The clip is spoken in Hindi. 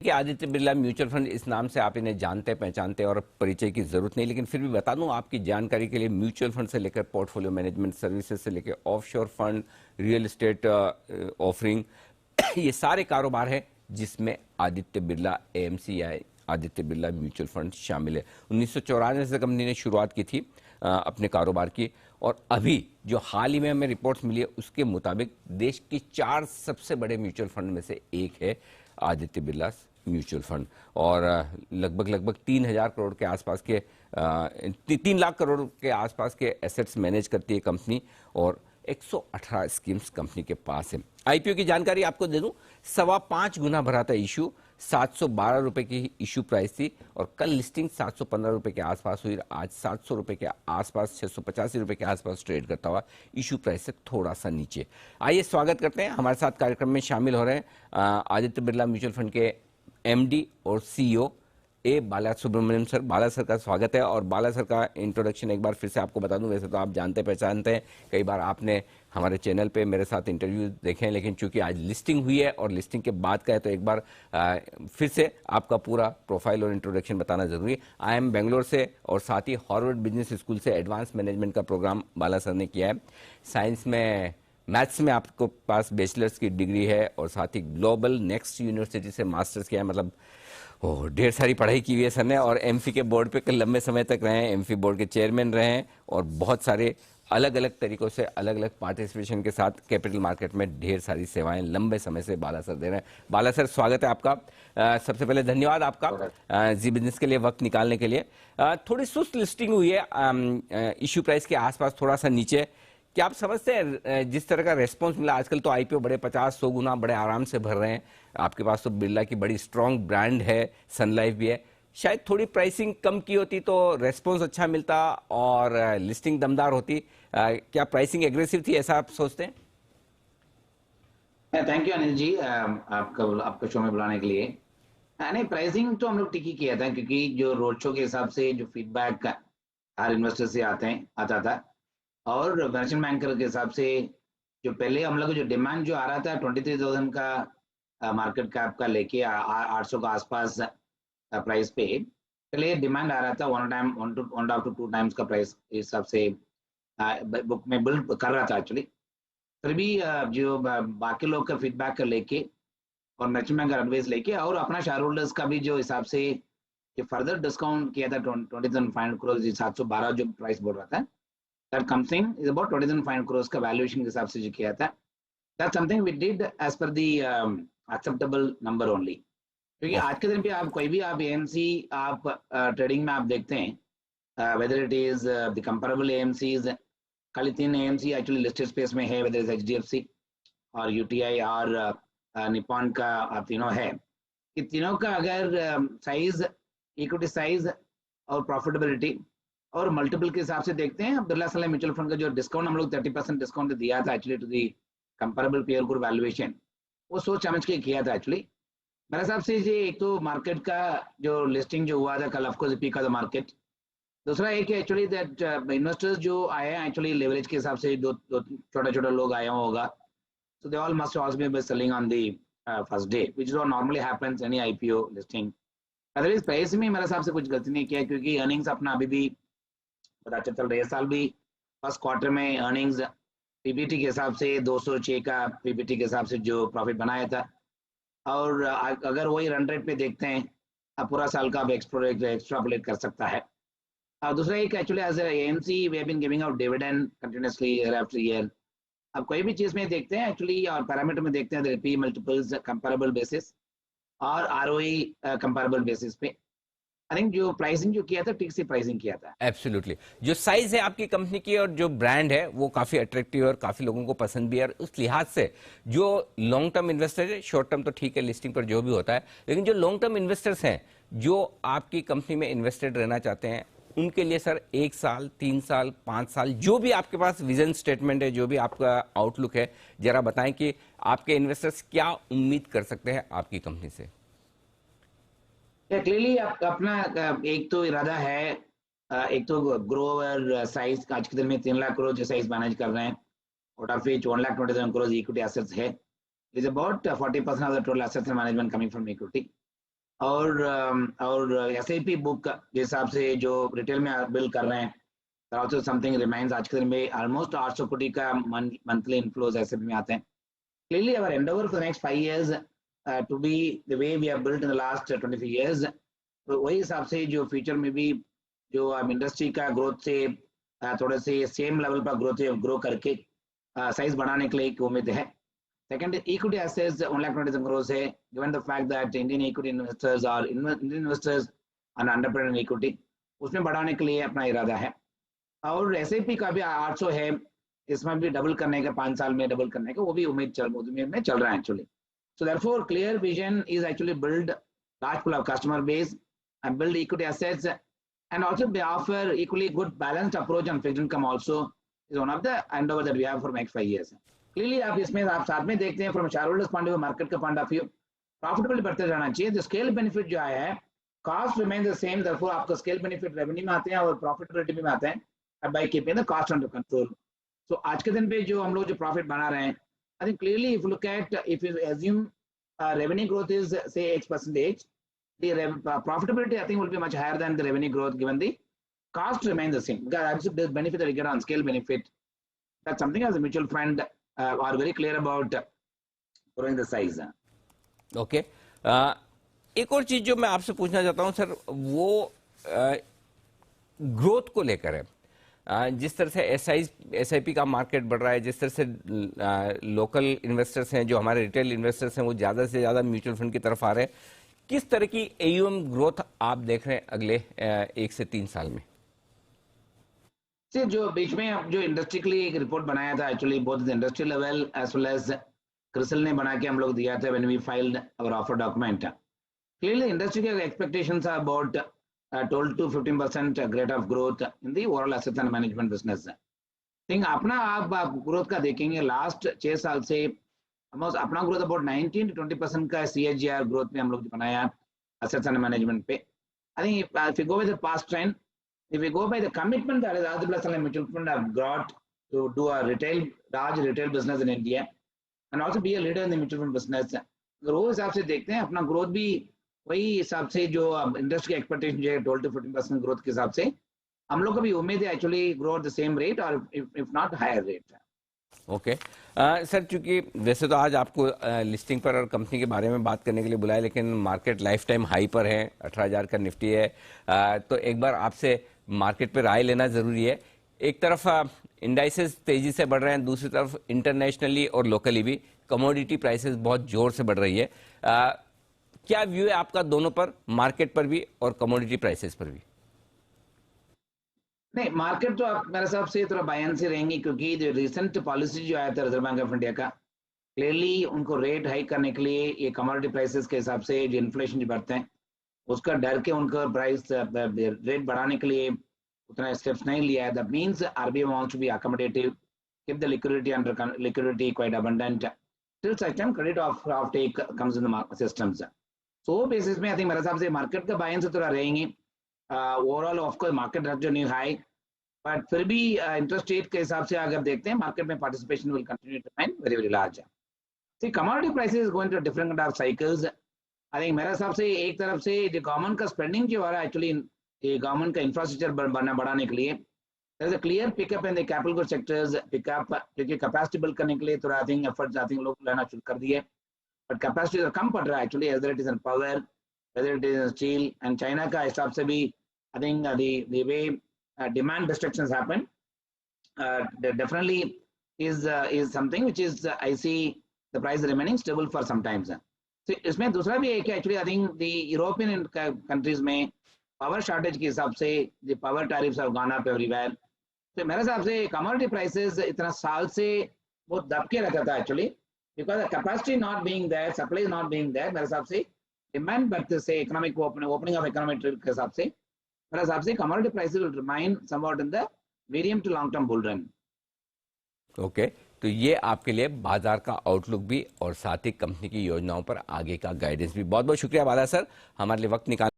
कि आदित्य बिरला म्यूचुअल फंड इस नाम से आप इन्हें जानते पहचानते और परिचय की जरूरत नहीं, लेकिन फिर भी बता दूं आपकी जानकारी के लिए, म्यूचुअल फंड से लेकर पोर्टफोलियो मैनेजमेंट सर्विसेज से लेकर offshore fund, real estate offering, ये सारे कारोबार हैं जिसमें आदित्य बिरला एएमसी या आदित्य बिरला म्यूचुअल फंड शामिल है। 1994 से कंपनी ने शुरुआत की थी अपने कारोबार की, और अभी जो हाल ही में हमें रिपोर्ट्स मिली है उसके मुताबिक देश की 4 सबसे बड़े म्यूचुअल फंड में से एक है आदित्य बिरला म्यूचुअल फंड। और लगभग 3,000 करोड़ के आसपास के 3 लाख करोड़ के आसपास के एसेट्स मैनेज करती है कंपनी, और 118 स्कीम्स कंपनी के पास है। आईपीओ की जानकारी आपको दे दूं, 5.25 गुना भरा था इशू, 712 रुपए की इशू प्राइस थी, और कल लिस्टिंग 715 रुपए के आसपास हुई। आज 700 रुपए के आसपास, 685 रुपए के आसपास ट्रेड करता हुआ इशू प्राइस से थोड़ा सा नीचे। आइए स्वागत करते हैं, हमारे साथ कार्यक्रम में शामिल हो रहे हैं आदित्य बिरला म्यूचुअल फंड के एमडी और सीईओ ए बाला सुब्रमण्यम सर। बाला सर का स्वागत है। और बाला सर का इंट्रोडक्शन एक बार फिर से आपको बता दूं, वैसे तो आप जानते पहचानते हैं, कई बार आपने हमारे चैनल पे मेरे साथ इंटरव्यू देखे हैं, लेकिन चूंकि आज लिस्टिंग हुई है और लिस्टिंग के बाद का है तो एक बार फिर से आपका पूरा प्रोफाइल और इंट्रोडक्शन बताना जरूरी है। आई एम बेंगलोर से, और साथ ही हार्वर्ड बिजनेस स्कूल से एडवांस मैनेजमेंट का प्रोग्राम बाला सर ने किया है। साइंस में, मैथ्स में आपको पास बैचलर्स की डिग्री है, और साथ ही ग्लोबल नेक्स्ट यूनिवर्सिटी से मास्टर्स किया है। मतलब ढेर सारी पढ़ाई की हुई है सर ने, और एमफी के बोर्ड पे लंबे समय तक रहे हैं, एमफी बोर्ड के चेयरमैन रहे हैं, और बहुत सारे अलग अलग तरीकों से अलग अलग पार्टिसिपेशन के साथ कैपिटल मार्केट में ढेर सारी सेवाएं लंबे समय से बाला सर दे रहे हैं। बाला सर स्वागत है आपका। सबसे पहले धन्यवाद आपका जी बिजनेस के लिए वक्त निकालने के लिए। थोड़ी सुस्त लिस्टिंग हुई है, इश्यू प्राइस के आसपास थोड़ा सा नीचे। क्या आप समझते हैं जिस तरह का रेस्पॉन्स मिला, आजकल तो आईपीओ बड़े 50-100 गुना बड़े आराम से भर रहे हैं, आपके पास तो बिरला की बड़ी स्ट्रांग ब्रांड है, सन लाइफ भी है, शायद थोड़ी प्राइसिंग कम की होती तो रेस्पॉन्स अच्छा मिलता और लिस्टिंग दमदार होती। क्या प्राइसिंग एग्रेसिव थी, ऐसा आप सोचते हैं? थैंक यू अनिल जी, आपका शो में बुलाने के लिए। नहीं, प्राइसिंग तो हम लोग ठीक ही किया था, क्योंकि जो रोड शो के हिसाब से जो फीडबैक हर इन्वेस्टर से आता था, और मर्चेंट बैंकर के हिसाब से जो पहले हम लोग जो डिमांड जो आ रहा था 23,000 का मार्केट कैप का लेके 800 का आसपास प्राइस पे पहले डिमांड आ रहा था, 1.5 to 2 times का प्राइस हिसाब से बुक में बिल्ड कर रहा था एक्चुअली। फिर भी जो बाकी लोग का फीडबैक लेके और मर्चेंट बैंक का एडवाइस लेके और अपना शेयर होल्डर्स का भी जो हिसाब से जो फर्दर डिस्काउंट किया था 20,500 करोड़, 712 जो प्राइस बोल रहा था, that something is about 20,500 crore का वैल्यूएशन के हिसाब से जो किया था, that something we did as per the acceptable number only. क्योंकि आज के दिन पे आप कोई भी आप एएमसी आप ट्रेडिंग में आप देखते हैं, whether it is the comparable AMCs, खाली 3 एएमसी एक्चुअली लिस्टेड स्पेस में है, वेदर इज एचडीएफसी और यूटीआई और निपॉन का, आप तीनों है। कि तीनों का अगर साइज, इक्विटी साइज और प्रॉफिटेबिलिटी और मल्टीपल के हिसाब से देखते हैं, बिरला सलाम म्यूचुअल फंड का जो डिस्काउंट हम लोग 30% डिस्काउंट दिया था actually to the comparable peer group valuation, वो सोच समझ के किया था एक्चुअली। मेरे हिसाब से ये एक तो मार्केट का जो लिस्टिंग जो हुआ था कल, of course peak of the market. दूसरा एक एक्चुअली दैट इन्वेस्टर्स जो आए हैं एक्चुअली लेवरेज के हिसाब से, दो छोटा छोटा लोग आया होगा, so they all must also be selling on the first day, which is what normally happens any IPO listing. Otherwise price में मेरे हिसाब से कुछ गलती नहीं किया, क्योंकि अर्निंग्स अपना अभी भी पता चल रहा है। साल भी फर्स्ट क्वार्टर में अर्निंग्स पीबीटी के हिसाब से 206 का पीबीटी के हिसाब से जो प्रॉफिट बनाया था, और अगर वही रन रेट पे देखते हैं अब पूरा साल का आप एक्स्ट्रापोलेट कर सकता है। और दूसरा एक actually as AMC we have been giving out dividend continuously year after year. अब कोई भी चीज में देखते हैं एक्चुअली, और पैरामीटर में देखते हैं पी मल्टीपल्स कंपैरेबल बेसिस और आरओई कंपैरेबल बेसिस पे। आई थिंक जो प्राइसिंग जो किया था ठीक से प्राइसिंग किया था। एब्सोल्युटली। जो साइज है आपकी कंपनी की और जो ब्रांड है वो काफी अट्रैक्टिव है और काफी लोगों को पसंद भी है, और उस लिहाज से जो लॉन्ग टर्म इन्वेस्टर है, शॉर्ट टर्म तो ठीक है लिस्टिंग पर जो भी होता है, लेकिन जो लॉन्ग टर्म इन्वेस्टर्स हैं जो आपकी कंपनी में इन्वेस्टेड रहना चाहते हैं, उनके लिए सर 1 साल, 3 साल, 5 साल, जो भी आपके पास विजन स्टेटमेंट है, जो भी आपका आउटलुक है, जरा बताएं कि आपके इन्वेस्टर्स क्या उम्मीद कर सकते हैं आपकी कंपनी से। क्लियरली अपना एक तो इरादा है, एक तो ग्रो ओवर साइज, आज के दिन में 3 लाख करोड़ जो साइज मैनेज कर रहे हैं, out of which 1,27,000 crore equity assets है, is about 40% of the total assets management coming from equity. और एसआईपी बुक के हिसाब से जो रिटेल में बिल कर रहे हैं, ऑल्सो समथिंग रिमाइंस। आज के दिन में ऑलमोस्ट 800 कोटी का मंथली इनफ्लोज एसआईपी में आते हैं। Clearly our endeavour for next 5 years to be the way we have built in the last 25 years। तो वही हिसाब से जो फ्यूचर में भी जो इंडस्ट्री का ग्रोथ से थोड़े से सेम लेवल पर ग्रो करके साइज बढ़ाने के लिए एक उम्मीद है। Second, equity assets 1,20,000 crores है, given the fact that Indian equity investors are Indian investors are underpenetrated in equity, उसमें बढ़ाने के लिए अपना इरादा है। और एसआईपी का भी 800 है, इसमें भी डबल करने का, 5 साल में डबल करने का, वो भी उम्मीद में चल रहा है actually. So therefore, clear vision is actually build large pool of customer base and build equity assets, and also they offer equally good balanced approach on fixed income also is one of the endeavor that we have for next 5 years। Clearly आप इसमें आप साथ में देखते हैं from shareholders point of view, market का पॉइंट ऑफ व्यू, प्रॉफिटेबिलिटी बढ़ते जाना चाहिए। जो स्केल बेनिफिट जो आया है, cost remain the same, therefore आपका स्केल बेनिफिट रेवेन्यू में आते हैं और प्रॉफिटेबिलिटी में आते हैं by keeping the cost under control. So आज के दिन पे जो हम लोग जो प्रॉफिट बना रहे हैं, I think clearly if you look at, if you assume revenue growth is say X%, the profitability I think will be much higher than the revenue growth, given the cost remains the same. Because the benefit that we get on scale benefit, that's something as a mutual fund are very clear about growing the size। Okay एक और चीज जो मैं आपसे पूछना चाहता हूं सर, वो ग्रोथ को लेकर है। जिस तरह से एसआईपी का मार्केट बढ़ रहा है, जिस तरह से लोकल इन्वेस्टर्स हैं, जो हमारे रिटेल इन्वेस्टर्स हैं, वो ज़्यादा से ज़्यादा म्यूचुअल फंड की तरफ आ रहे हैं, किस तरह की एयूएम ग्रोथ आप देख रहे हैं अगले 1 से 3 साल में? से जो बीच में जो इंडस्ट्री के लिए एक रिपोर्ट बनाया था, actually both industry level as well as CRISIL ने बना के हम लोग दिया था when we filed our offer document. Clearly industry के expectations are about 12 to 15% rate of growth in the overall assets and management business। Think अपना आप ग्रोथ का देखेंगे लास्ट 6 साल से अपना ग्रोथ अबाउट 19 to 20% का CAGR ग्रोथ में हम लोग बनाया assets and management पे। I think if you go with the past trend, if we go by the commitment that Aditya Birla Sun Life Mutual Fund have got to do a large retail business in India and also be a leader in the mutual fund business, अगर वो हिसाब से देखते हैं अपना ग्रोथ भी वही हिसाब से जो इंडस्ट्री की एक्सपेक्टेशन जो है 12 to 15% ग्रोथ के हिसाब से हम लोग को भी उम्मीद है actually grow the same rate और if not higher rate. Okay sir, चूंकि वैसे तो आज आपको लिस्टिंग पर और कंपनी के बारे में बात करने के लिए बुलाया, लेकिन मार्केट लाइफ टाइम हाई पर है, 18,000 का निफ्टी है, तो एक बार आपसे मार्केट पर राय लेना जरूरी है। एक तरफ इंडाइसेस तेजी से बढ़ रहे हैं, दूसरी तरफ इंटरनेशनली और लोकली भी कमोडिटी प्राइसेस बहुत जोर से बढ़ रही है। क्या व्यू है आपका दोनों पर, मार्केट पर भी और कमोडिटी प्राइसेस पर भी? नहीं, मार्केट तो आप मेरे हिसाब से थोड़ा बायंसी रहेंगी, क्योंकि जो रिसेंट पॉलिसी जो आया था रिजर्व बैंक ऑफ इंडिया का, क्लियरली उनको रेट हाइक करने के लिए ये कमोडिटी प्राइसेस के हिसाब से जो इन्फ्लेशन जो बढ़ते हैं उसका डर के उनका प्राइस रेट बढ़ाने के लिए उतना स्टेप्स नहीं लिया है। That means RBI wants to be accommodative, keep the liquidity quite abundant till such time credit offtake comes in the market systems. So basis में आई थिंक मेरे हिसाब से मार्केट का बायन से थोड़ा रहेंगे। ओवरऑल ऑफ कोर्स मार्केट जो न्यू हाई, बट फिर भी इंटरेस्ट रेट के हिसाब से अगर देखते हैं मार्केट में participation will continue to remain very very large. See commodity prices is going to different kind of cycles. I think मेरे हिसाब से एक तरफ से जो गवर्नमेंट का स्पेंडिंग जो हो रहा है एक्चुअली ये गवर्नमेंट का इंफ्रास्ट्रक्चर बढ़ाने के लिए there is a clear pickup in the capital good sectors pickup, क्योंकि कैपेसिटी बिल्ड करने के लिए थोड़ा I think efforts I think लोग लेना शुरू कर दिए, बट कैपेसिटी तो कम पड़ रहा है actually, whether it is in power, whether it is in steel and China का हिसाब से भी I think the way demand restrictions happen definitely is something which is I see the price remaining stable for some time। so इसमें दूसरा भी है कि actually I think the European countries में power shortage के हिसाब से the power tariffs have gone up everywhere। तो मेरे हिसाब से commodity prices इतना साल से बहुत दब के रखा था actually, because the capacity not being there, supply not being there, मेरे हिसाब से demand बढ़ते से economic opening of economic के हिसाब से मेरे हिसाब से commodity prices will remain somewhat in the medium to long term bull run। Okay, तो ये आपके लिए बाजार का आउटलुक भी और साथ ही कंपनी की योजनाओं पर आगे का गाइडेंस भी। बहुत बहुत शुक्रिया बाला सर, हमारे लिए वक्त निकाल